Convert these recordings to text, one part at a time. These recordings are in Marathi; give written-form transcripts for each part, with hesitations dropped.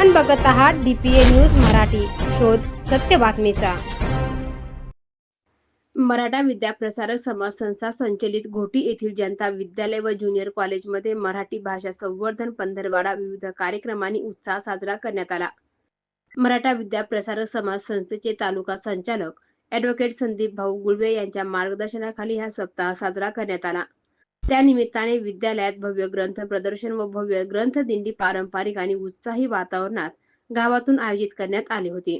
आपण बघत आहात DPA न्यूज मराठी, शोध सत्य बातमीचा। मराठा विद्याप्रसारक समाज संस्था संचलित घोटी येथील जनता विद्यालय व ज्युनियर कॉलेजमध्ये मराठी भाषा संवर्धन पंधरवडा विविध कार्यक्रमांनी उत्साह साजरा करण्यात आला। मराठा विद्याप्रसारक समाज संस्थेचे तालुका संचालक ॲडव्होकेट संदीप भाऊ गुळवे यांच्या मार्गदर्शनाखाली हा सप्ताह साजरा करण्यात आला। त्या निमित्ताने विद्यालयात भव्य ग्रंथ प्रदर्शन व भव्य ग्रंथ दिंडी पारंपरिक आणि उत्साही वातावरणात गावातून आयोजित करण्यात आली होती।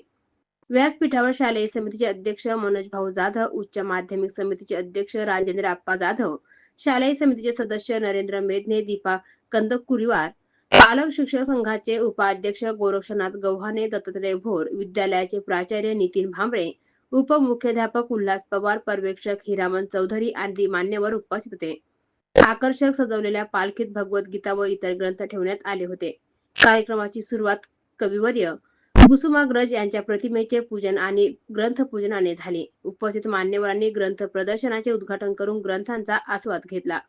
व्यासपीठावर शालेय समितीचे अध्यक्ष मनोज भाऊ जाधव, उच्च माध्यमिक समितीचे अध्यक्ष राजेंद्र आप्पा जाधव, शालेय समितीचे सदस्य नरेंद्र मेधने, दीपा कंदकुरीवार, पालक शिक्षक संघाचे उपाध्यक्ष गोरक्षनाथ गव्हाणे, दत्तात्रय भोर, विद्यालयाचे प्राचार्य नितीन भांबळे, उपमुख्याध्यापक उल्हास पवार, पर्यवेक्षक हिरामन चौधरी आदी मान्यवर उपस्थित होते। आकर्षक सजवलेल्या पालखीत भगवद्गीता व इतर ग्रंथ ठेवण्यात आले होते। कार्यक्रमाची सुरुवात कविवर्य कुसुमाग्रज यांच्या प्रतिमेचे पूजन आणि ग्रंथपूजनाने झाले। उपस्थित मान्यवरांनी ग्रंथ प्रदर्शनाचे उद्घाटन करून ग्रंथांचा आस्वाद घेतला।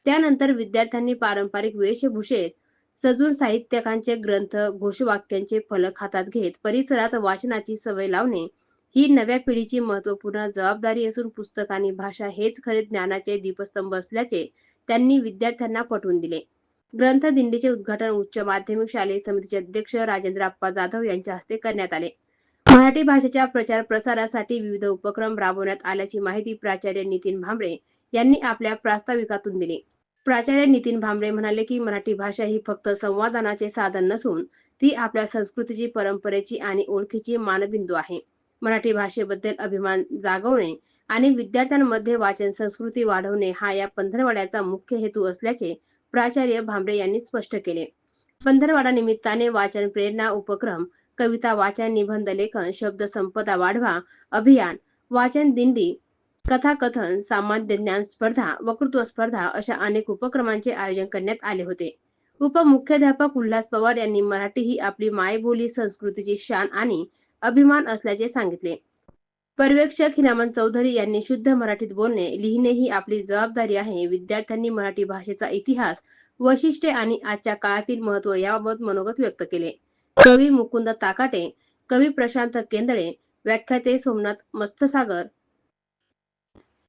त्यानंतर विद्यार्थ्यांनी पारंपरिक वेशभूषेत सजून साहित्यकांचे ग्रंथ, घोषवाक्यांचे फलक हातात घेत परिसरात वाचनाची सवय लावणे ही नव्या पिढीची महत्त्वपूर्ण जबाबदारी असून पुस्तक आणि भाषा हेच खरे ज्ञानाचे दीपस्तंभ असल्याचे त्यांनी विद्यार्थ्यांना पटवून दिले। ग्रंथ दिंडीचे उद्घाटन उच्च माध्यमिक शालेय समितीचे अध्यक्ष राजेंद्र आप्पा जाधव यांच्या हस्ते करण्यात आले। मराठी भाषेच्या प्रचार प्रसारासाठी विविध उपक्रम राबवण्यात आल्याची माहिती प्राचार्य नितीन भांबळे यांनी आपल्या प्रास्ताविकातून दिली। प्राचार्य नितीन भांबळे म्हणाले की मराठी भाषा ही फक्त संवादानाचे साधन नसून ती आपल्या संस्कृतीची, परंपरेची आणि ओळखीची मानबिंदू आहे। मराठी भाषेबद्दल अभिमान जागवणे आणि विद्यार्थ्यांमध्ये वाचन संस्कृती वाढवणे हा या पंधरवड्याचा मुख्य हेतू असल्याचे प्राचार्य भांबळे यांनी स्पष्ट केले। पंधरवडा निमित्ताने वाचन प्रेरणा उपक्रम, कविता वाचन, निबंध लेखन, शब्द संपदा वाढवा अभियान, वाचन दिंडी, कथाकथन, सामान्य ज्ञान स्पर्धा, वक्तृत्व स्पर्धा अशा अनेक उपक्रमांचे आयोजन करण्यात आले होते। उपमुख्याध्यापक उल्हास पवार यांनी मराठी ही आपली मायबोली, संस्कृतीची शान आणि अभिमान असल्याचे सांगितले। पर्यवेक्षक हिरामन चौधरी यांनी शुद्ध मराठीत बोलणे, लिहिणे ही आपली जबाबदारी आहे। विद्यार्थ्यांनी मराठी भाषेचा इतिहास, वैशिष्ट्ये आणि आजच्या काळातील महत्त्व याबाबत मनोगत व्यक्त केले। कवी मुकुंद ताकाटे, कवी प्रशांत केंदळे, व्याख्याते सोमनाथ मस्तसागर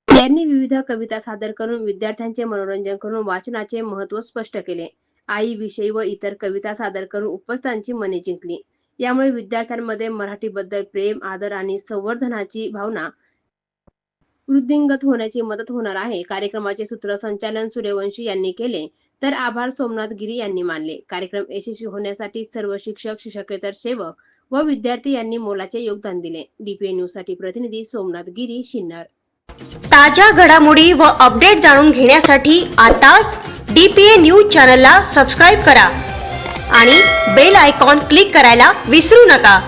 यांनी विविध कविता सादर करून विद्यार्थ्यांचे मनोरंजन करून वाचनाचे महत्त्व स्पष्ट केले। आई विषयी व इतर कविता सादर करून उपस्थितांची मने जिंकली। यामुळे विद्यार्थ्यांमध्ये मराठीबद्दल प्रेम, आदर आणि संवर्धनाची भावना वृद्धिंगत होण्याची मदत होणार आहे। कार्यक्रमाचे सूत्रसंचालन सूर्यवंशी यांनी केले तर आभार सोमनाथ गिरी यांनी मानले। कार्यक्रम यशस्वी होण्यासाठी सर्व शिक्षक, शिक्षकेतर सेवक व विद्यार्थी यांनी मोलाचे योगदान दिले। DPA न्यूज साठी प्रतिनिधी सोमनाथ गिरी, शिन्नर। ताज्या घडामोडी व अपडेट जाणून घेण्यासाठी आताच DPA न्यूज चॅनलला सबस्क्राइब करा आणि बेल आयकॉन क्लिक करायला विसरू नका।